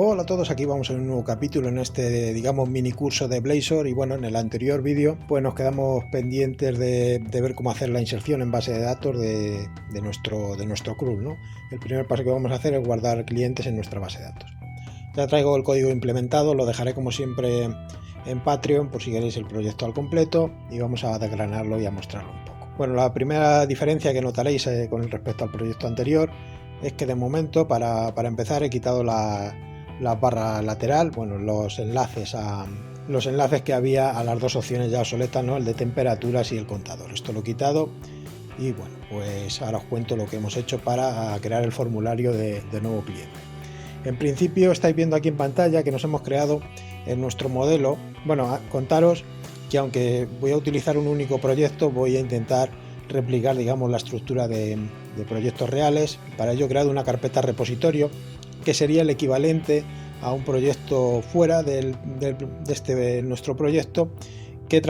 Hola a todos, aquí vamos a un nuevo capítulo en este, digamos, mini curso de Blazor. Y bueno, en el anterior vídeo pues nos quedamos pendientes de ver cómo hacer la inserción en base de datos de nuestro CRUD, ¿no? El primer paso que vamos a hacer es guardar clientes en nuestra base de datos. Ya traigo el código implementado, lo dejaré como siempre en Patreon por si queréis el proyecto al completo y vamos a desgranarlo y a mostrarlo un poco. Bueno, la primera diferencia que notaréis con respecto al proyecto anterior es que de momento para empezar he quitado la barra lateral, bueno, los enlaces que había a las dos opciones ya obsoletas, ¿no? El de temperaturas y el contador. Esto lo he quitado y bueno, pues ahora os cuento lo que hemos hecho para crear el formulario de nuevo cliente. En principio estáis viendo aquí en pantalla que nos hemos creado en nuestro modelo. Bueno, contaros que aunque voy a utilizar un único proyecto, voy a intentar replicar, digamos, la estructura de proyectos reales. Para ello he creado una carpeta repositorio que sería el equivalente a un proyecto fuera de nuestro proyecto que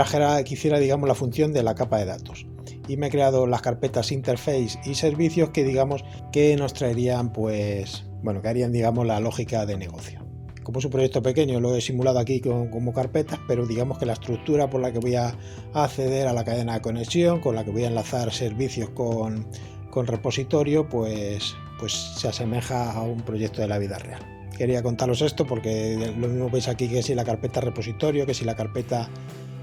hiciera, digamos, la función de la capa de datos. Y me he creado las carpetas interface y servicios que, digamos, que nos traerían, pues, bueno, que harían, digamos, la lógica de negocio. Como es un proyecto pequeño, lo he simulado aquí como carpetas, pero digamos que la estructura por la que voy a acceder a la cadena de conexión, con la que voy a enlazar servicios con repositorio, pues se asemeja a un proyecto de la vida real. Quería contaros esto porque lo mismo veis aquí que si la carpeta repositorio, que si la carpeta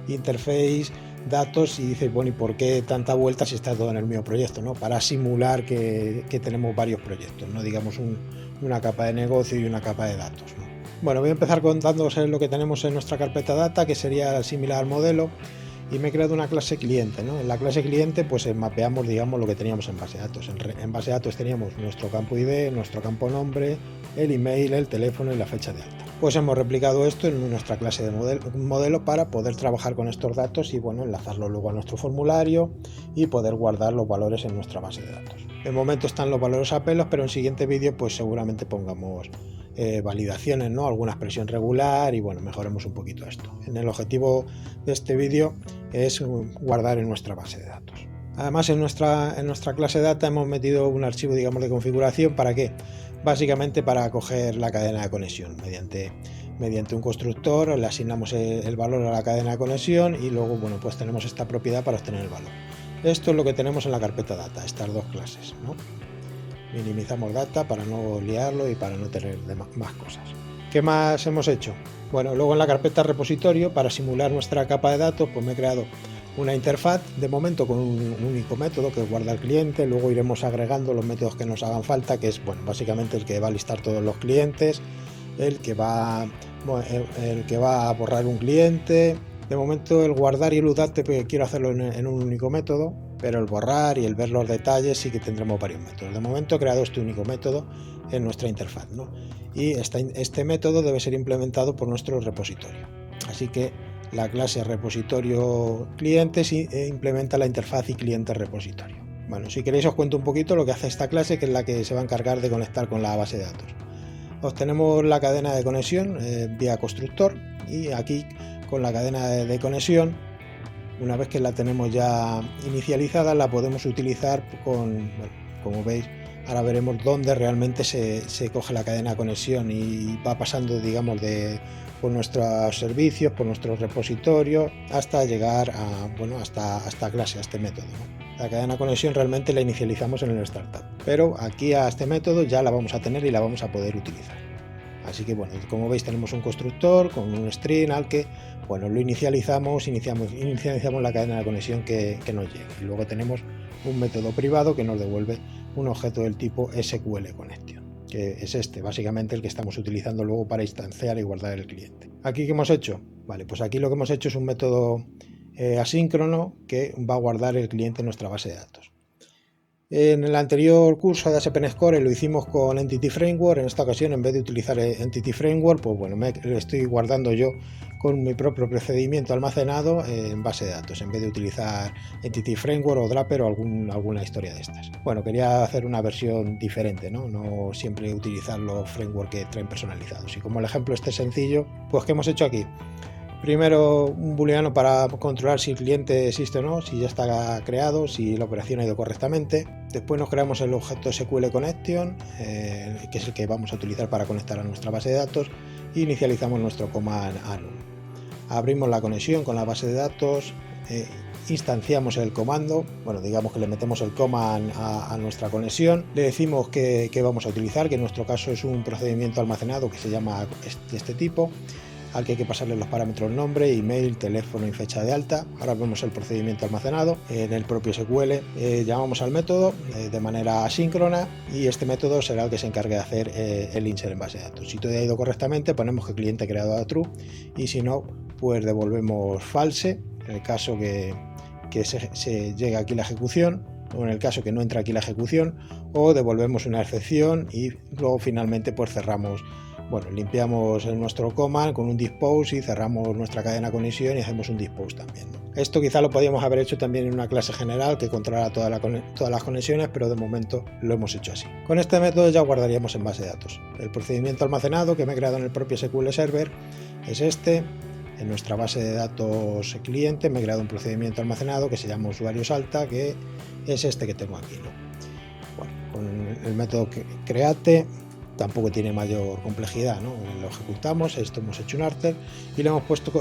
interface, datos, y dices, bueno, ¿y por qué tanta vuelta si está todo en el mismo proyecto, ¿no? Para simular que tenemos varios proyectos, no digamos una capa de negocio y una capa de datos, ¿no? Bueno, voy a empezar contándoos lo que tenemos en nuestra carpeta data, que sería similar al modelo, y me he creado una clase cliente, ¿no? En la clase cliente pues mapeamos, digamos, lo que teníamos en base de datos. En base de datos teníamos nuestro campo ID, nuestro campo nombre, el email, el teléfono y la fecha de alta. Pues hemos replicado esto en nuestra clase de modelo para poder trabajar con estos datos y, bueno, enlazarlo luego a nuestro formulario y poder guardar los valores en nuestra base de datos. De momento están los valores a pelos, pero en el siguiente vídeo pues seguramente pongamos validaciones, ¿no? Alguna expresión regular y, bueno, mejoremos un poquito esto. En el objetivo de este vídeo es guardar en nuestra base de datos. Además, en nuestra clase data hemos metido un archivo, digamos, de configuración. ¿Para qué? Básicamente para coger la cadena de conexión mediante un constructor. Le asignamos el valor a la cadena de conexión y luego, bueno, pues tenemos esta propiedad para obtener el valor. Esto es lo que tenemos en la carpeta data, estas dos clases, ¿no? Minimizamos data para no liarlo y para no tener más cosas. ¿Qué más hemos hecho? Bueno, luego en la carpeta repositorio, para simular nuestra capa de datos, pues me he creado una interfaz, de momento con un único método que guarda el cliente. Luego iremos agregando los métodos que nos hagan falta, que es, bueno, básicamente el que va a listar todos los clientes, el que va a borrar un cliente. De momento el guardar y el update quiero hacerlo en un único método, pero el borrar y el ver los detalles sí que tendremos varios métodos. De momento he creado este único método en nuestra interfaz, ¿no? Y este método debe ser implementado por nuestro repositorio. Así que la clase repositorio clientes implementa la interfaz y cliente repositorio. Bueno, si queréis os cuento un poquito lo que hace esta clase, que es la que se va a encargar de conectar con la base de datos. Obtenemos la cadena de conexión vía constructor, y aquí con la cadena de conexión, una vez que la tenemos ya inicializada, la podemos utilizar bueno, como veis, ahora veremos dónde realmente se coge la cadena de conexión y va pasando, digamos, por nuestros servicios, por nuestros repositorios, hasta llegar a, bueno, hasta clase, a este método, ¿no? La cadena de conexión realmente la inicializamos en el startup, pero aquí a este método ya la vamos a tener y la vamos a poder utilizar. Así que, bueno, como veis tenemos un constructor con un string al que, bueno, lo inicializamos la cadena de conexión que nos llegue. Y luego tenemos un método privado que nos devuelve un objeto del tipo SQL Connection, que es básicamente el que estamos utilizando luego para instanciar y guardar el cliente. ¿Aquí qué hemos hecho? Vale, pues aquí lo que hemos hecho es un método asíncrono que va a guardar el cliente en nuestra base de datos. En el anterior curso de ASP.NET Core lo hicimos con Entity Framework. En esta ocasión, en vez de utilizar Entity Framework, pues bueno, lo estoy guardando yo con mi propio procedimiento almacenado en base de datos, en vez de utilizar Entity Framework o Draper o alguna historia de estas. Bueno, quería hacer una versión diferente, no siempre utilizar los frameworks que traen personalizados. Y como el ejemplo este sencillo, pues ¿qué hemos hecho aquí? Primero un booleano para controlar si el cliente existe o no, si ya está creado, si la operación ha ido correctamente. Después nos creamos el objeto SQL Connection, que es el que vamos a utilizar para conectar a nuestra base de datos, e inicializamos nuestro command ANU. Abrimos la conexión con la base de datos, instanciamos el comando, bueno, digamos que le metemos el command a nuestra conexión, le decimos que vamos a utilizar, que en nuestro caso es un procedimiento almacenado que se llama de este tipo, al que hay que pasarle los parámetros nombre, email, teléfono y fecha de alta. Ahora vemos el procedimiento almacenado en el propio SQL. Llamamos al método de manera asíncrona y este método será el que se encargue de hacer el insert en base de datos. Si todo ha ido correctamente, ponemos que el cliente creado a true, y si no, pues devolvemos false en el caso que se llegue aquí la ejecución, o en el caso que no entra aquí la ejecución, o devolvemos una excepción y luego finalmente pues cerramos. Bueno, limpiamos nuestro command con un dispose y cerramos nuestra cadena de conexión y hacemos un dispose también, ¿no? Esto quizá lo podíamos haber hecho también en una clase general que controla todas las conexiones, pero de momento lo hemos hecho así. Con este método ya guardaríamos en base de datos. El procedimiento almacenado que me he creado en el propio SQL Server es este. En nuestra base de datos cliente me he creado un procedimiento almacenado que se llama usuarios alta, que es este que tengo aquí, ¿no? Bueno, con el método create tampoco tiene mayor complejidad, ¿no? Lo ejecutamos, esto hemos hecho un arter y le hemos puesto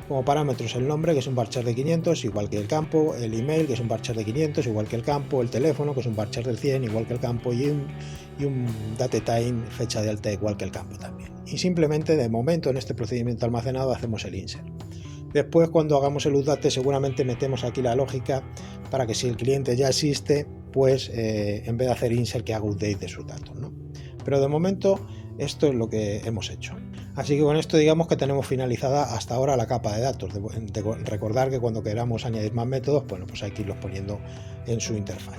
como parámetros el nombre, que es un varchar de 500, igual que el campo, el email, que es un varchar de 500, igual que el campo, el teléfono, que es un varchar del 100, igual que el campo, y un datetime, fecha de alta, igual que el campo también. Y simplemente, de momento, en este procedimiento almacenado hacemos el insert. Después, cuando hagamos el update, seguramente metemos aquí la lógica para que si el cliente ya existe, pues en vez de hacer insert, que haga update de sus datos, ¿no? Pero de momento esto es lo que hemos hecho. Así que con esto digamos que tenemos finalizada hasta ahora la capa de datos. Recordar que cuando queramos añadir más métodos, bueno, pues hay que irlos poniendo en su interfaz.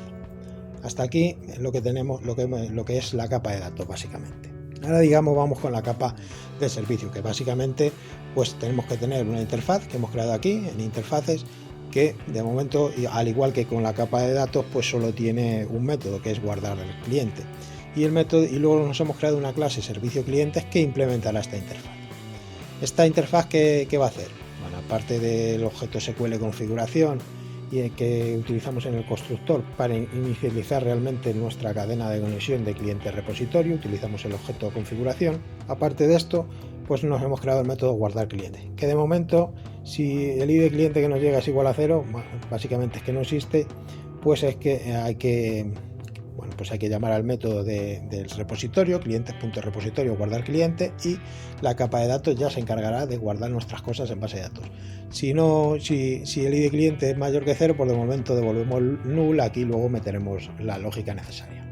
Hasta aquí lo que tenemos, lo que es la capa de datos básicamente. Ahora digamos vamos con la capa de servicio, que básicamente pues tenemos que tener una interfaz que hemos creado aquí en interfaces, que de momento, al igual que con la capa de datos, pues solo tiene un método, que es guardar el cliente. Y el método, y luego nos hemos creado una clase servicio clientes que implementará esta interfaz. ¿Esta interfaz qué va a hacer? Bueno, aparte del objeto SQL configuración y que utilizamos en el constructor para inicializar realmente nuestra cadena de conexión de cliente-repositorio, utilizamos el objeto configuración. Aparte de esto, pues nos hemos creado el método guardar cliente, que de momento, si el ID de cliente que nos llega es igual a 0, básicamente es que no existe, pues es que hay que llamar al método del repositorio, clientes.repositorio guardar cliente, y la capa de datos ya se encargará de guardar nuestras cosas en base de datos. Si el ID cliente es mayor que 0, pues de momento devolvemos null, aquí luego meteremos la lógica necesaria.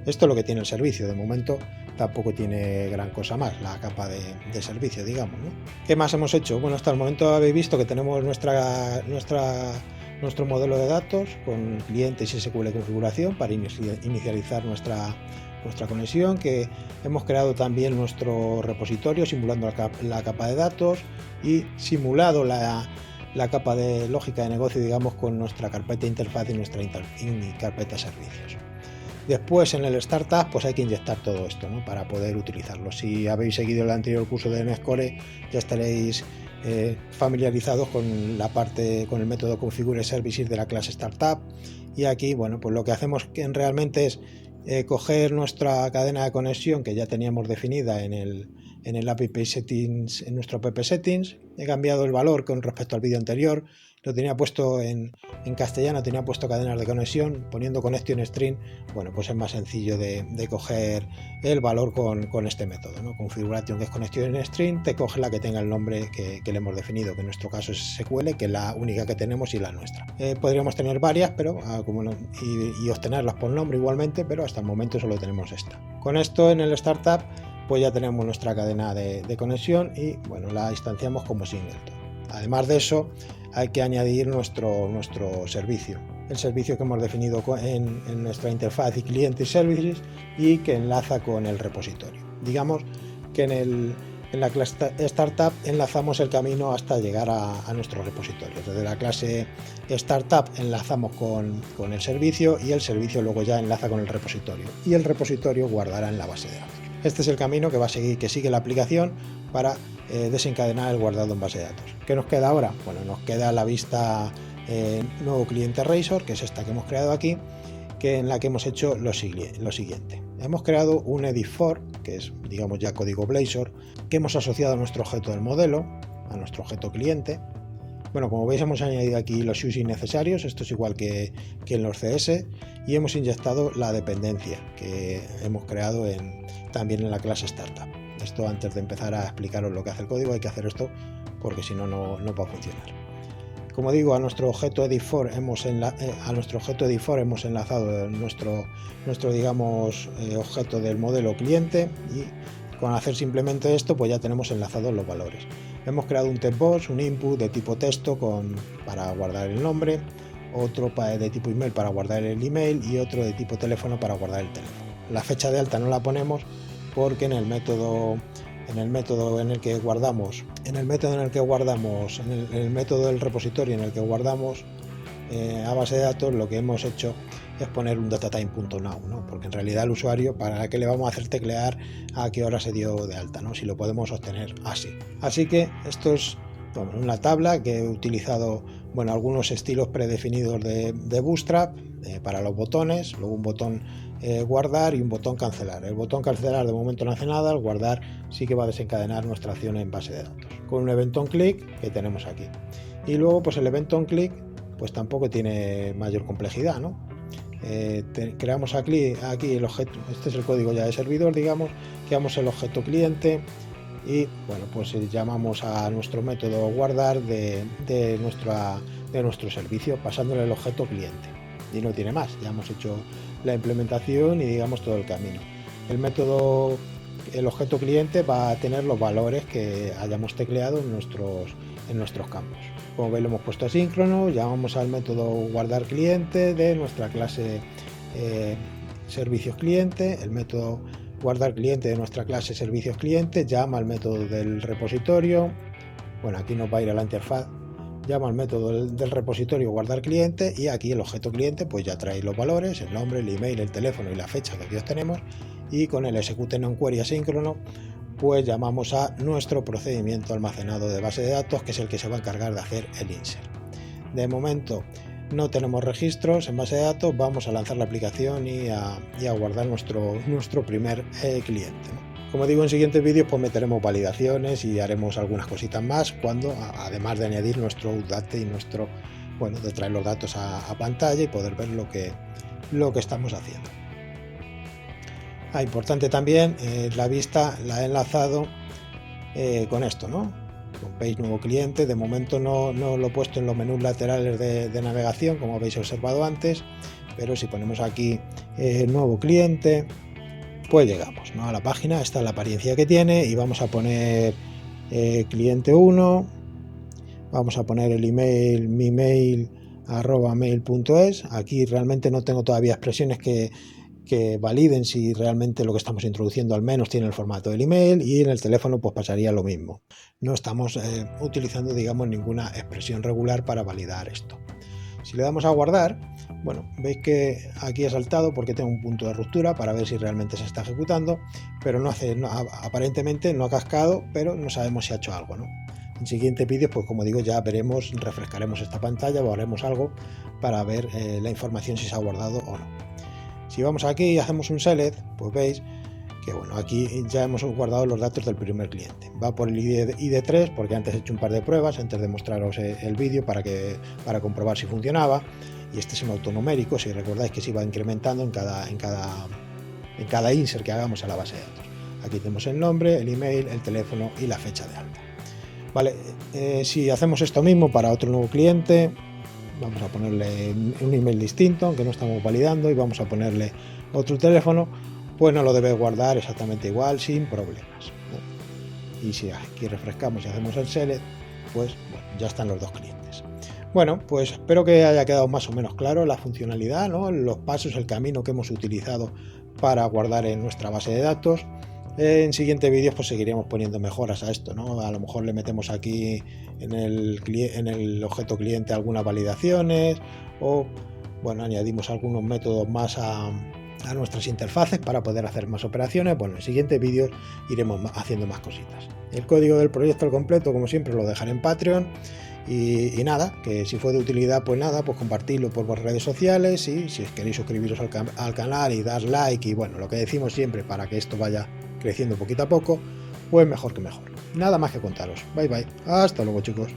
Esto es lo que tiene el servicio, de momento tampoco tiene gran cosa más, la capa de servicio, digamos, ¿no? ¿Qué más hemos hecho? Bueno, hasta el momento habéis visto que tenemos nuestro modelo de datos con clientes y SQL configuración para inicializar nuestra conexión, que hemos creado también nuestro repositorio simulando la capa de datos y simulado la capa de lógica de negocio, digamos, con nuestra carpeta interfaz y nuestra carpeta servicios. Después en el startup pues hay que inyectar todo esto, ¿no?, para poder utilizarlo. Si habéis seguido el anterior curso de NetCore ya estaréis familiarizados con el método configure services de la clase startup, y aquí, bueno, pues lo que hacemos realmente es coger nuestra cadena de conexión que ya teníamos definida en el app settings, en nuestro app settings. He cambiado el valor con respecto al vídeo anterior, lo tenía puesto en castellano, tenía puesto cadenas de conexión, poniendo connection string, bueno, pues es más sencillo de coger el valor con este método, ¿no? Configuration, que es connection string, te coge la que tenga el nombre que le hemos definido, que en nuestro caso es SQL, que es la única que tenemos y la nuestra. Podríamos tener varias, pero y obtenerlas por nombre igualmente, pero hasta el momento solo tenemos esta. Con esto en el startup pues ya tenemos nuestra cadena de conexión y, bueno, la instanciamos como singleton. Además de eso, hay que añadir nuestro servicio, el servicio que hemos definido en nuestra interfaz y cliente y services, y que enlaza con el repositorio. Digamos que en la clase startup enlazamos el camino hasta llegar a nuestro repositorio. Desde la clase startup enlazamos con el servicio, y el servicio luego ya enlaza con el repositorio, y el repositorio guardará en la base de datos. Este es el camino que sigue la aplicación para desencadenar el guardado en base de datos. ¿Qué nos queda ahora? Bueno, nos queda la vista nuevo cliente Razor, que es esta que hemos creado aquí, en la que hemos hecho lo siguiente. Hemos creado un edit for, que es, digamos, ya código Blazor, que hemos asociado a nuestro objeto del modelo, a nuestro objeto cliente. Bueno, como veis, hemos añadido aquí los using necesarios, esto es igual que en los CS, y hemos inyectado la dependencia que hemos creado también en la clase Startup. Esto, antes de empezar a explicaros lo que hace el código, hay que hacer esto porque si no, no va a funcionar. Como digo, a nuestro objeto edit for hemos enlazado nuestro digamos, objeto del modelo cliente, y con hacer simplemente esto, pues ya tenemos enlazados los valores. Hemos creado un textbox, un input de tipo texto para guardar el nombre, otro de tipo email para guardar el email y otro de tipo teléfono para guardar el teléfono. La fecha de alta no la ponemos porque en el método del repositorio en el que guardamos a base de datos, lo que hemos hecho es poner un datatime.now, ¿no? Porque en realidad el usuario, ¿para qué le vamos a hacer teclear a qué hora se dio de alta, ¿no? Si lo podemos obtener así. Así que esto es una tabla que he utilizado, bueno, algunos estilos predefinidos de Bootstrap para los botones, luego un botón guardar y un botón cancelar. El botón cancelar de momento no hace nada, el guardar sí que va a desencadenar nuestra acción en base de datos, con un event on click que tenemos aquí. Y luego, pues el event on click pues tampoco tiene mayor complejidad, ¿no? Creamos aquí el objeto, este es el código ya de servidor, digamos, creamos el objeto cliente y bueno, pues llamamos a nuestro método guardar de nuestro servicio pasándole el objeto cliente, y no tiene más. Ya hemos hecho la implementación y digamos todo el camino. El objeto cliente va a tener los valores que hayamos tecleado en nuestros campos. Como veis, lo hemos puesto asíncrono, llamamos al método guardar cliente de nuestra clase servicios cliente, el método guardar cliente de nuestra clase servicios cliente llama al método del repositorio, bueno, aquí nos va a ir a la interfaz, llama al método del repositorio guardar cliente, y aquí el objeto cliente pues ya trae los valores, el nombre, el email, el teléfono y la fecha que aquí obtenemos, y con el execute non query asíncrono pues llamamos a nuestro procedimiento almacenado de base de datos, que es el que se va a encargar de hacer el insert. De momento no tenemos registros en base de datos, vamos a lanzar la aplicación y a guardar nuestro primer cliente, ¿no? Como digo, en siguientes vídeos pues meteremos validaciones y haremos algunas cositas más, además de añadir nuestro update y de traer los datos a pantalla y poder ver lo que estamos haciendo. Importante también, la vista la he enlazado con esto, ¿no? Con page nuevo cliente. De momento no lo he puesto en los menús laterales de navegación, como habéis observado antes, pero si ponemos aquí nuevo cliente, pues llegamos, ¿no?, a la página. Esta es la apariencia que tiene, y vamos a poner cliente 1, vamos a poner el email, mi mail @mail.es. Aquí realmente no tengo todavía expresiones que validen si realmente lo que estamos introduciendo al menos tiene el formato del email, y en el teléfono pues pasaría lo mismo. No estamos utilizando, digamos, ninguna expresión regular para validar esto. Si le damos a guardar, bueno, veis que aquí ha saltado porque tengo un punto de ruptura para ver si realmente se está ejecutando, pero aparentemente no ha cascado, pero no sabemos si ha hecho algo, ¿no? En siguientes vídeos, pues como digo, ya veremos, refrescaremos esta pantalla o haremos algo para ver la información si se ha guardado o no. Si vamos aquí y hacemos un select, pues veis que bueno, aquí ya hemos guardado los datos del primer cliente. Va por el ID3 porque antes he hecho un par de pruebas antes de mostraros el vídeo para comprobar si funcionaba, y este es un autonumérico. Si recordáis que se iba incrementando en cada insert que hagamos a la base de datos. Aquí tenemos el nombre, el email, el teléfono y la fecha de alta. Vale, si hacemos esto mismo para otro nuevo cliente, vamos a ponerle un email distinto, aunque no estamos validando, y vamos a ponerle otro teléfono, pues no lo debe guardar exactamente igual, sin problemas, ¿no? Y si aquí refrescamos y hacemos el select, pues bueno, ya están los dos clientes. Bueno, pues espero que haya quedado más o menos claro la funcionalidad, ¿no?, los pasos, el camino que hemos utilizado para guardar en nuestra base de datos. En siguientes vídeos pues seguiremos poniendo mejoras a esto, ¿no? A lo mejor le metemos aquí en el objeto cliente algunas validaciones, o bueno, añadimos algunos métodos más a a nuestras interfaces para poder hacer más operaciones. Bueno, en siguientes vídeos iremos haciendo más cositas. El código del proyecto al completo, como siempre, lo dejaré en Patreon. Y nada, que si fue de utilidad, pues nada, pues compartirlo por vuestras redes sociales, y si queréis suscribiros al canal y dar like y bueno, lo que decimos siempre para que esto vaya creciendo poquito a poco, pues mejor que mejor. Nada más que contaros. Bye bye. Hasta luego, chicos.